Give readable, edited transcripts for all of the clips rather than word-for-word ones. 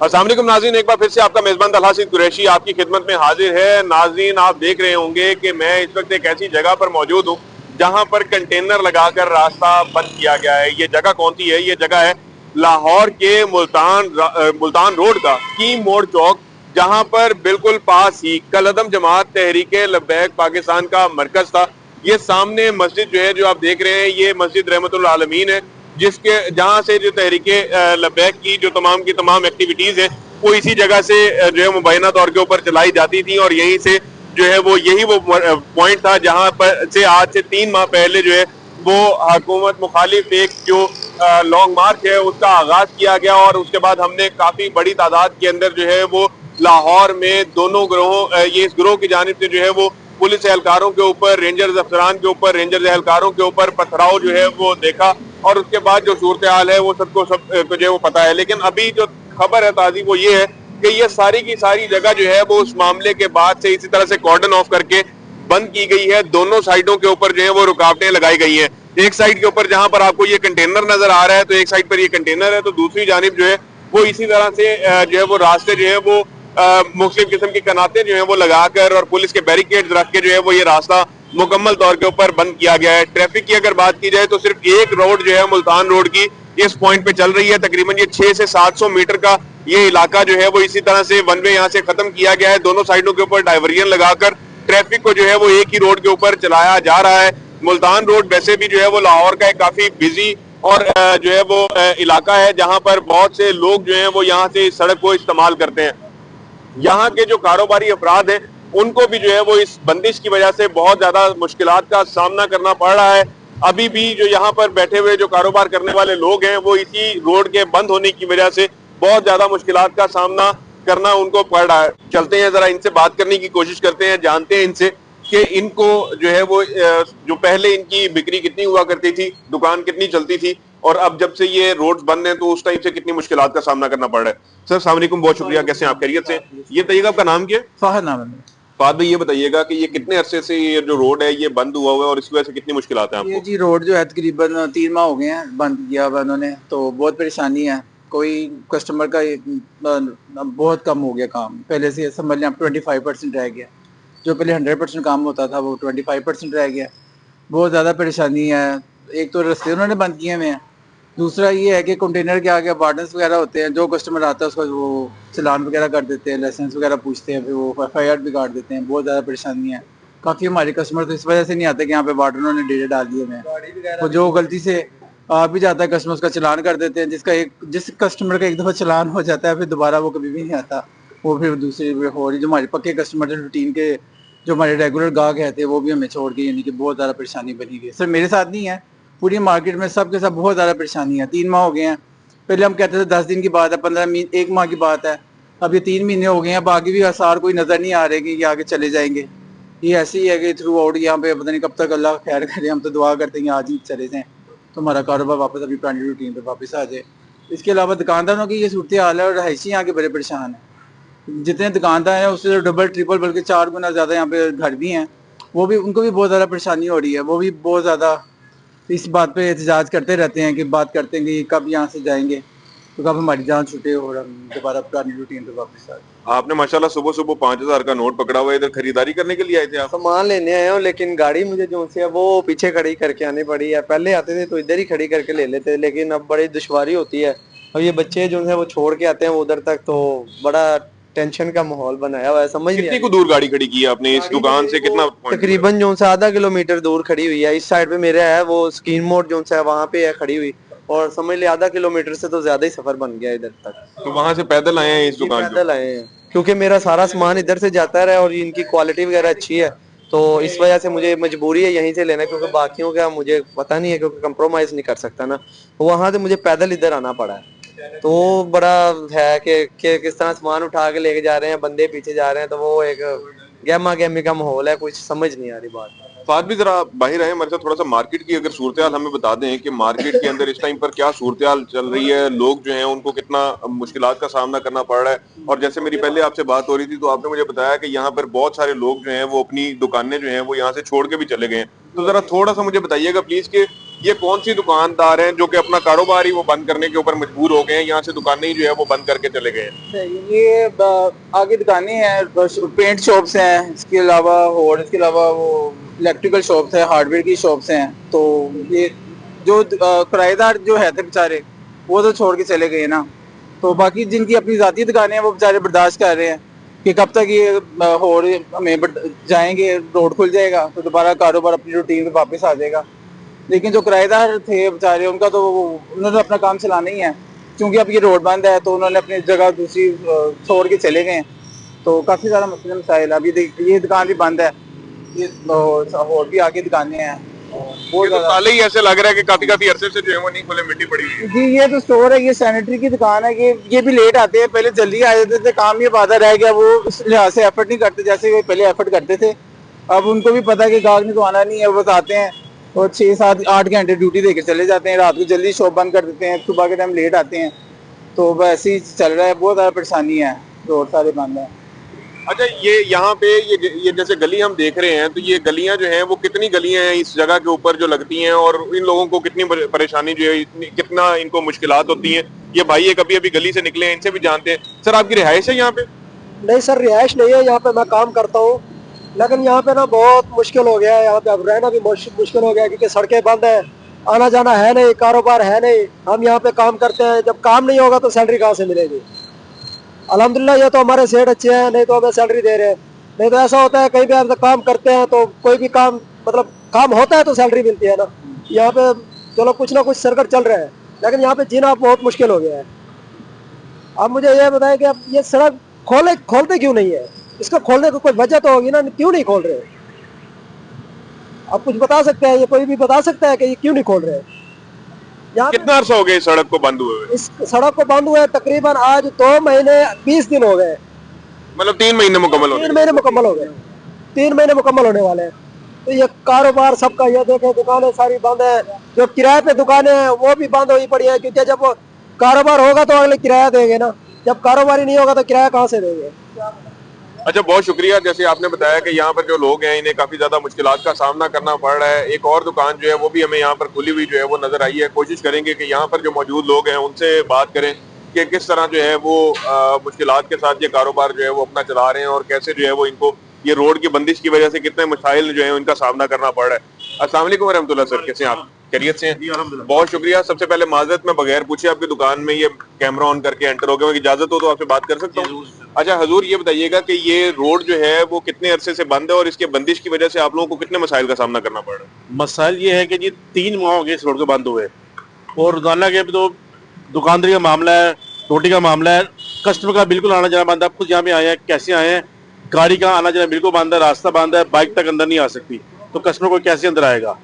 अस्सलाम वालेकुम नाज़रीन, एक बार फिर से आपका मेजबान तलहा सिद्दीक कुरैशी आपकी खिदमत में हाजिर है। नाज़रीन, आप देख रहे होंगे कि मैं इस वक्त एक ऐसी जगह पर मौजूद हूँ जहां पर कंटेनर लगाकर रास्ता बंद किया गया है। ये जगह कौन सी है? ये जगह है लाहौर के मुल्तान रोड का कीम मोड़ चौक, जहां पर बिल्कुल पास ही कलअदम जमात तहरीके लब्बैक पाकिस्तान का मरकज था। ये सामने मस्जिद जो है, जो आप देख रहे हैं, ये मस्जिद रहमतुल आलमीन है, जिसके जहां से जो तहरीके लब्बैक की जो तमाम की तमाम एक्टिविटीज है वो इसी जगह से जो है मुबैना तौर के ऊपर चलाई जाती थी। और यहीं से जो है वो यही वो पॉइंट था जहां पर से आज से 3 माह पहले जो है वो हुकूमत मुखालिफ एक जो लॉन्ग मार्च है उसका आगाज किया गया। और उसके बाद हमने काफी बड़ी तादाद के अंदर जो है वो लाहौर में दोनों ग्रोहों ये इस ग्रोह की जानिब से जो है वो पुलिस एहलकारों के ऊपर, रेंजर्स अफसरान के ऊपर, रेंजर्स एहलकारों के ऊपर पथराव जो है वो देखा। और उसके बाद जो सूरत हाल है वो सबको जो है वो पता है। लेकिन अभी जो खबर है ताज़ी वो ये है कि ये सारी की सारी जगह जो है वो उस मामले के बाद से इसी तरह से कॉर्डन ऑफ करके बंद की गई है। दोनों साइडों के ऊपर जो है वो रुकावटें लगाई गई हैं। एक साइड के ऊपर जहां पर आपको ये कंटेनर नजर आ रहा है, तो एक साइड पर ये कंटेनर है, तो दूसरी जानिब जो है वो इसी तरह से जो है वो रास्ते जो है वो मुख्तलिफ किस्म की कनातें जो है वो लगाकर और पुलिस के बैरिकेड रख के जो है वो ये रास्ता मुकम्मल तौर के ऊपर बंद किया गया है। ट्रैफिक की अगर बात की जाए तो सिर्फ एक रोड जो है मुल्तान रोड की इस पॉइंट पे चल रही है। तकरीबन ये 600 से 700 मीटर का ये इलाका जो है वो इसी तरह से वन वे यहाँ से खत्म किया गया है। दोनों साइडों के ऊपर डाइवर्जन लगाकर ट्रैफिक को जो है वो एक ही रोड के ऊपर चलाया जा रहा है। मुल्तान रोड वैसे भी जो है वो लाहौर का एक काफी बिजी और जो है वो इलाका है जहां पर बहुत से लोग जो है वो यहाँ से इस सड़क को इस्तेमाल करते हैं। यहाँ के जो कारोबारी अफराद हैं उनको भी जो है वो इस बंदिश की वजह से बहुत ज्यादा मुश्किलात का सामना करना पड़ रहा है। अभी भी जो यहाँ पर बैठे हुए जो कारोबार करने वाले लोग हैं वो इसी रोड के बंद होने की वजह से बहुत ज्यादा मुश्किलात का सामना करना उनको पड़ रहा है। चलते हैं जरा इनसे बात करने की कोशिश करते हैं, जानते हैं इनसे कि इनको जो है वो जो पहले इनकी बिक्री कितनी हुआ करती थी, दुकान कितनी चलती थी, और अब जब से ये रोड्स बंद हैं तो उस टाइम से कितनी मुश्किलात का सामना करना पड़ रहा है। सर अस्सलाम वालेकुम, बहुत शुक्रिया, कैसे हैं आप? खैरियत से? ये बताइएगा आपका नाम क्या है? फाहद नाम है। फाहद भाई, ये बताइएगा कि ये कितने अरसे से ये जो रोड है ये बंद हुआ हुआ है और इसकी वजह से कितनी मुश्किलात है आपको? ये जी रोड जो है तकरीबन 3 माह हो गए हैं बंद किया हुआ उन्होंने, तो बहुत परेशानी है। कोई कस्टमर का बहुत कम हो गया काम, पहले से समझ लें 25% रह गया। जो पहले 100% काम होता था वो 25% रह गया। बहुत ज़्यादा परेशानी है। एक तो रास्ते उन्होंने बंद किए हुए हैं, दूसरा ये है कि कंटेनर के आगे वार्डन्स वगैरह होते हैं, जो कस्टमर आता है उसका वो चलान वगैरह कर देते हैं, लाइसेंस वगैरह पूछते हैं, फिर वो FIR भी काट देते हैं। बहुत ज़्यादा परेशानी है। काफ़ी हमारे कस्टमर तो इस वजह से नहीं आते कि यहाँ पे वार्डनों ने डेटे डाल दिए हैं, तो जो गलती से आ भी जाता है कस्टमर उसका चलान कर देते हैं। जिस कस्टमर का एक दफ़ा चलान हो जाता है फिर दोबारा वो कभी भी नहीं आता। वो फिर दूसरी हो रही जो हमारे पक्के कस्टमर थे, रूटीन के जो हमारे रेगुलर गाहक रहते हैं, वो भी हमें छोड़ के, यानी कि बहुत ज़्यादा परेशानी बनी हुई है। सर मेरे साथ नहीं है, पूरी मार्केट में सबके सब बहुत ज़्यादा परेशानी है। 3 माह हो गए हैं। पहले हम कहते थे 10 दिन की बात है, 1 माह की बात है, अब ये 3 महीने हो गए हैं। बाकी भी आसार कोई नज़र नहीं आ रहे कि ये आगे चले जाएंगे। ये ऐसे ही है कि थ्रू आउट यहाँ पे पता नहीं कब तक अल्लाह खैर करे। हम तो दुआ करते हैं आज ही चले जाएँ तो हमारा कारोबार वापस अपनी पुरानी रूटीन पर वापस आ जाए। इसके अलावा दुकानदारों की ये सूरत हाल है और रहायशी यहाँ के बड़े परेशान हैं। जितने दुकानदार हैं उससे डबल ट्रिपल बल्कि 4 गुना ज़्यादा यहाँ पे घर भी हैं, वो भी उनको भी बहुत ज़्यादा परेशानी हो रही है। वो भी बहुत ज़्यादा इस बात पे एहतजाज करते रहते हैं कि बात करते हैं कि कब यहाँ से जाएंगे, तो कब हमारी जान छूटे और हम दोबारा पुरानी रूटीन पे वापस आ जाए। आपने माशाल्लाह सुबह सुबह 5000 का नोट पकड़ा हुआ है, इधर खरीदारी करने के लिए आए थे आप? सामान लेने आए हो, लेकिन गाड़ी मुझे जो है वो पीछे खड़ी करके आनी पड़ी है। पहले आते थे तो इधर ही खड़ी करके ले लेते, लेकिन अब बड़ी दुश्वारी होती है। और ये बच्चे जो है वो छोड़ के आते हैं उधर तक, तो बड़ा टेंशन का माहौल बनाया हुआ है। समझ नहीं कितनी को दूर गाड़ी खड़ी की है आपने इस दुकान से? कितना? तकरीबन जो है आधा किलोमीटर दूर खड़ी हुई है। इस साइड पे मेरा है वो स्कीन मोड़ जो है वहाँ पे है खड़ी हुई, और समझ ले आधा किलोमीटर से तो ज्यादा ही सफर बन गया इधर तक। तो वहां से पैदल आए हैं इस दुकान पे? पैदल आए हैं क्योंकि मेरा सारा सामान इधर से जाता रहा और इनकी क्वालिटी वगैरह अच्छी है, तो इस वजह से मुझे मजबूरी है यहीं से लेना, क्योंकि बाकियों का मुझे पता नहीं है, क्योंकि कंप्रोमाइज नहीं कर सकता ना। वहां से मुझे पैदल इधर आना पड़ा है, तो बड़ा है कि किस तरह सामान उठा के लेके जा रहे हैं, बंदे पीछे जा रहे हैं, तो वो एक गहमा गहमी का माहौल है, कुछ समझ नहीं आ रही बात। फाद भी जरा बाहर आए हमारे साथ, थोड़ा सा मार्केट की अगर सूरत हाल हमें बता दें कि मार्केट के अंदर इस टाइम पर क्या सूरत हाल चल रही है, लोग जो हैं उनको कितना मुश्किलात का सामना करना पड़ रहा है। और जैसे मेरी पहले आपसे बात हो रही थी तो आपने मुझे बताया कि यहाँ पर बहुत सारे लोग जो हैं वो अपनी दुकानें जो हैं वो यहाँ से छोड़ के भी चले गए हैं। तो जरा थोड़ा सा मुझे बताइएगा प्लीज कि ये कौन सी दुकानदार हैं जो कि अपना कारोबार ही वो बंद करने के ऊपर मजबूर हो गए हैं, यहाँ से दुकानें ही जो है वो बंद करके चले गए हैं? ये आगे दुकानें हैं, पेंट शॉप्स हैं, इसके अलावा और इसके अलावा वो इलेक्ट्रिकल शॉप्स हैं, हार्डवेयर की शॉप्स हैं। तो ये जो किराएदार जो है थे बेचारे, वो तो छोड़ के चले गए ना। तो बाकी जिनकी अपनी जाती दुकानें हैं वो बेचारे बर्दाश्त कर रहे हैं कि कब तक ये और हमें जाएंगे, रोड खुल जाएगा तो दोबारा कारोबार अपनी रूटीन में वापस आ जाएगा। लेकिन जो किराएदार थे बेचारे, उनका तो उन्होंने अपना काम चलाना ही है, क्योंकि अब ये रोड बंद है तो उन्होंने अपनी जगह दूसरी छोड़ के चले गए हैं। तो काफ़ी ज़्यादा मसले मसाइल। अभी ये दुकान भी बंद है, ये और भी आगे दुकानें हैं। ये तो ताले ही ऐसे लग रहा है कि काफी अरसे से जो है वो नहीं खुले, मिट्टी पड़ी हुई है। जी, ये तो स्टोर है, ये सैनिटरी की दुकान है। ये भी लेट आते हैं, पहले जल्दी आ जाते थे, काम ये बाधा रह गया, वो इस लिहाज से एफर्ट नहीं करते जैसे वो पहले एफर्ट करते थे। अब उनको भी पता है कि गाहक ने तो आना नहीं है, वो बस आते हैं और 6, 7, 8 घंटे ड्यूटी देकर चले जाते हैं, रात को जल्दी शॉप बंद कर देते हैं, सुबह के टाइम लेट आते हैं। तो वैसे ही चल रहा है, बहुत ज़्यादा परेशानी है, रोड सारे बंद हैं। अच्छा, ये यहाँ पे ये जैसे गली हम देख रहे हैं, तो ये गलियां जो हैं वो कितनी गलियां हैं इस जगह के ऊपर जो लगती हैं, और इन लोगों को कितनी परेशानी जो है, कितना इनको मुश्किलात होती हैं? ये भाई ये कभी अभी गली से निकले हैं, इनसे भी जानते हैं। सर, आपकी रिहाइश है यहाँ पे? नहीं सर, रिहाइश नहीं है यहाँ पे, मैं काम करता हूँ, लेकिन यहाँ पे ना बहुत मुश्किल हो गया है। यहाँ पे अब रहना भी मुश्किल हो गया, क्योंकि सड़कें बंद है, आना जाना है नहीं, कारोबार है नहीं। हम यहाँ पे काम करते हैं, जब काम नहीं होगा तो सैलरी कहाँ से मिलेगी? अल्हम्दुलिल्लाह ये तो हमारे सेठ अच्छे हैं, नहीं तो हमें सैलरी दे रहे हैं। नहीं तो ऐसा होता है कहीं भी हम काम करते हैं तो कोई भी काम, मतलब काम होता है तो सैलरी मिलती है ना। यहाँ पे चलो कुछ ना कुछ सर्कल चल रहा है, लेकिन यहाँ पे जीना बहुत मुश्किल हो गया है। आप मुझे ये बताएं कि अब ये सड़क खोलते क्यों नहीं है? इसको खोलने की कोई वजह तो होगी ना, क्यों नहीं खोल रहे? आप कुछ बता सकते हैं, ये कोई भी बता सकता है कि ये क्यों नहीं खोल रहे? कितना अर्सा हो गया इस सड़क को बंद हुए? इस सड़क को बंद हुए तकरीबन आज 2 महीने 20 दिन हो गए। मतलब 3 महीने मुकम्मल हो गए। 3 महीने मुकम्मल हो गए, 3 महीने मुकम्मल होने वाले हैं। तो ये कारोबार सबका, ये देखे दुकानें सारी बंद है, जो किराए पे दुकानें हैं वो भी बंद हुई पड़ी है, क्योंकि जब वो कारोबार होगा तो अगले किराया देंगे ना, जब कारोबार ही नहीं होगा तो किराया कहाँ से देंगे? अच्छा, बहुत शुक्रिया। जैसे आपने बताया कि यहाँ पर जो लोग हैं इन्हें काफी ज्यादा मुश्किलात का सामना करना पड़ रहा है। एक और दुकान जो है वो भी हमें यहाँ पर खुली हुई जो है वो नजर आई है। कोशिश करेंगे कि यहाँ पर जो मौजूद लोग हैं उनसे बात करें कि किस तरह जो है वो मुश्किलात के साथ ये कारोबार जो है वो अपना चला रहे हैं, और कैसे जो है वो इनको ये रोड की बंदिश की वजह से कितने मसाइल जो है इनका सामना करना पड़ रहा है। अस्सलाम वालेकुम वरहमतुल्लाह। सर, कैसे हैं आप? खैरियत से हैं? बहुत शुक्रिया। सबसे पहले माजरत में बगैर पूछे आपकी दुकान में ये कैमरा ऑन करके एंटर हो गया, इजाजत हो तो आपसे बात कर सकता हूँ? अच्छा हजूर, ये बताइएगा कि ये रोड जो है वो कितने अरसे से बंद है, और इसके बंदिश की वजह से आप लोगों को कितने मसाइल का सामना करना पड़ रहा है? मसाइल ये है कि जी 3 माह हो गए इस रोड को बंद हुए, और रोजाना के तो दुकानदारी का मामला है, रोटी का मामला है, कस्टमर का बिल्कुल आना जाना बंद है। आप खुद यहाँ पे आए हैं, कैसे आए हैं? गाड़ी का आना जाना बिल्कुल बंद है, रास्ता बंद है, बाइक तक अंदर नहीं आ सकती, तो कस्टमर को कैसे अंदर आएगा?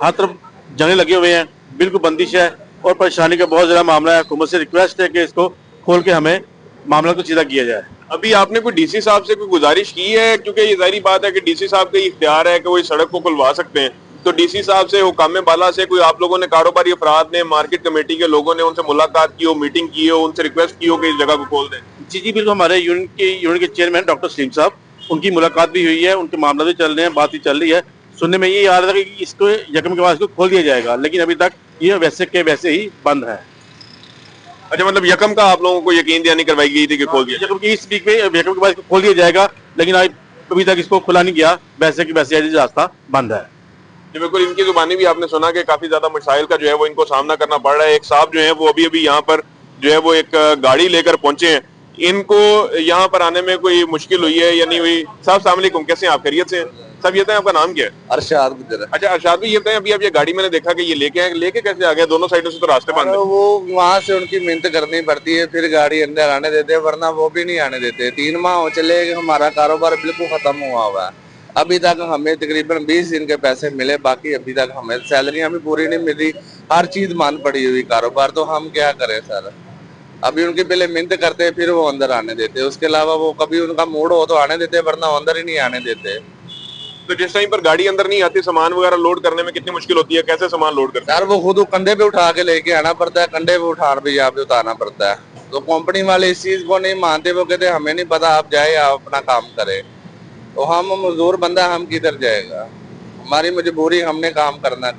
हर तरफ जंगले लगे हुए हैं, बिल्कुल बंदिश है, और परेशानी का बहुत ज्यादा मामला है। हुकूमत से रिक्वेस्ट है कि इसको खोल के हमें मामला को सीधा किया जाए। अभी आपने कोई डीसी साहब से कोई गुजारिश की है? क्योंकि ये जाहिर बात है कि डीसी साहब का इख्तियार है कि वो इस सड़क को खुलवा सकते हैं, तो डीसी साहब से, हुकाम बाला से कोई आप लोगों ने, कारोबारी अफराद ने, मार्केट कमेटी के लोगों ने उनसे मुलाकात की हो, मीटिंग की हो, उनसे रिक्वेस्ट की हो कि इस जगह को खोल दें? जी बिल्कुल, हमारे यूनिट के चेयरमैन डॉक्टर सलीम साहब, उनकी मुलाकात भी हुई है, उनके मामला भी चल रहे हैं, बात भी चल रही है। सुनने में ये आ रहा था कि इसको यकम के बाद इसको खोल दिया जाएगा, लेकिन अभी तक ये वैसे के वैसे ही बंद है। अच्छा, मतलब यकम का आप लोगों को यकीन दिलानी करवाई गई थी कि खोल दिया यकम की इस वीक में यकम के बाद इसको खोल दिया जाएगा, लेकिन अभी तक इसको खुला नहीं गया, वैसे की वैसे रास्ता बंद है। जी बिल्कुल, इनकी जुबानी भी आपने सुना कि काफी ज्यादा मसाइल का जो है वो इनको सामना करना पड़ रहा है। एक साहब जो है वो अभी यहाँ पर जो है वो एक गाड़ी लेकर पहुंचे हैं, इनको यहाँ पर आने में कोई मुश्किल हुई है या नहीं हुई? साहब अस्सलाम वालेकुम, कैसे हैं आप? खैरियत से हैं? साहब ये बताएं, आपका नाम क्या है? अरशाद गुजर। अच्छा अरशाद भाई, ये बताएं, अभी आप ये गाड़ी मैंने देखा कि ये लेके कैसे आ गया? दोनों साइडों से तो रास्ते बंद है। वो वहाँ से उनकी मिहनत करनी पड़ती है, फिर गाड़ी अंदर आने देते हैं, वरना वो भी नहीं आने देते। 3 माह हो चले हमारा कारोबार बिल्कुल खत्म हुआ हुआ है। अभी तक हमें तकरीबन 20 दिन के पैसे मिले, बाकी अभी तक हमें सैलरियां भी पूरी नहीं मिल रही, हर चीज मान पड़ी हुई कारोबार। तो हम क्या करें सर? अभी उनकी पहले मिहनत करते हैं, फिर वो अंदर आने देते हैं, उसके अलावा वो कभी उनका मूड हो तो आने देते हैं, वरना अंदर ही नहीं आने देते। तो जिस टाइम पर गाड़ी अंदर नहीं आती, सामान वगैरह लोड करने में कितनी मुश्किल होती है? कैसे सामान लोड करते हैं? यार वो खुद कंधे पे उठा के लेके आना पड़ता है, कंधे पे उठा भी यहाँ पे उतारना पड़ता है। तो कंपनी वाले इस चीज को नहीं मानते, वो कहते हमें नहीं पता, आप जाए आप अपना काम करें। तो हम मजदूर बंदा, हम किधर जाएगा? हमारी मजबूरी, हमने काम करना।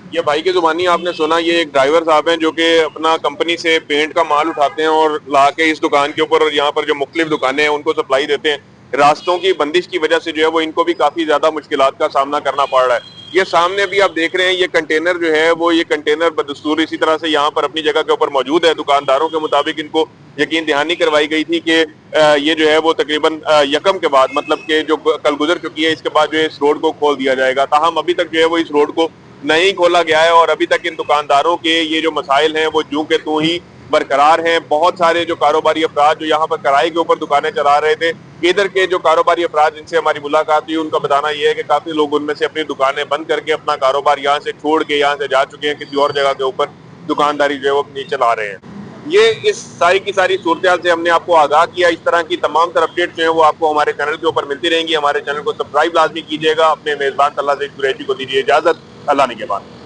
ये भाई की जुबानी आपने सुना, ये एक ड्राइवर साहब हैं जो कि अपना कंपनी से पेंट का माल उठाते हैं और ला के इस दुकान के ऊपर और यहाँ पर जो मुख्तलिफ दुकानें हैं उनको सप्लाई देते हैं। रास्तों की बंदिश की वजह से जो है वो इनको भी काफी ज्यादा मुश्किलात का सामना करना पड़ रहा है। ये सामने भी आप देख रहे हैं, ये कंटेनर जो है वो ये कंटेनर बदस्तूर इसी तरह से यहाँ पर अपनी जगह के ऊपर मौजूद है। दुकानदारों के मुताबिक इनको यकीन दहानी करवाई गई थी कि ये जो है वो तकरीबन यकम के बाद, मतलब कि जो कल गुजर चुकी है, इसके बाद जो है इस रोड को खोल दिया जाएगा। ताहम अभी तक जो है वो इस रोड को नहीं खोला गया है और अभी तक इन दुकानदारों के ये जो मसाइल हैं वो जूं के तू ही बरकरार हैं। बहुत सारे जो कारोबारी अफराद जो यहाँ पर किराए के ऊपर दुकानें चला रहे थे, इधर के जो कारोबारी अफराद जिनसे हमारी मुलाकात हुई उनका बताना यह है कि काफी लोग उनमें से अपनी दुकानें बंद करके अपना कारोबार यहाँ से छोड़ के यहाँ से जा चुके हैं, किसी और जगह के ऊपर दुकानदारी जो है वो अपनी चला रहे हैं। ये इस सारी की सारी सूरत से हमने आपको आगाह किया। इस तरह की तमाम तर अपडेट जो है वो आपको हमारे चैनल के ऊपर मिलती रहेंगी। हमारे चैनल को सब्सक्राइब लाजमी कीजिएगा। अपने मेजबान तल्ला कुरैशी को दीजिए इजाजत। अल्लाह ने के बाद।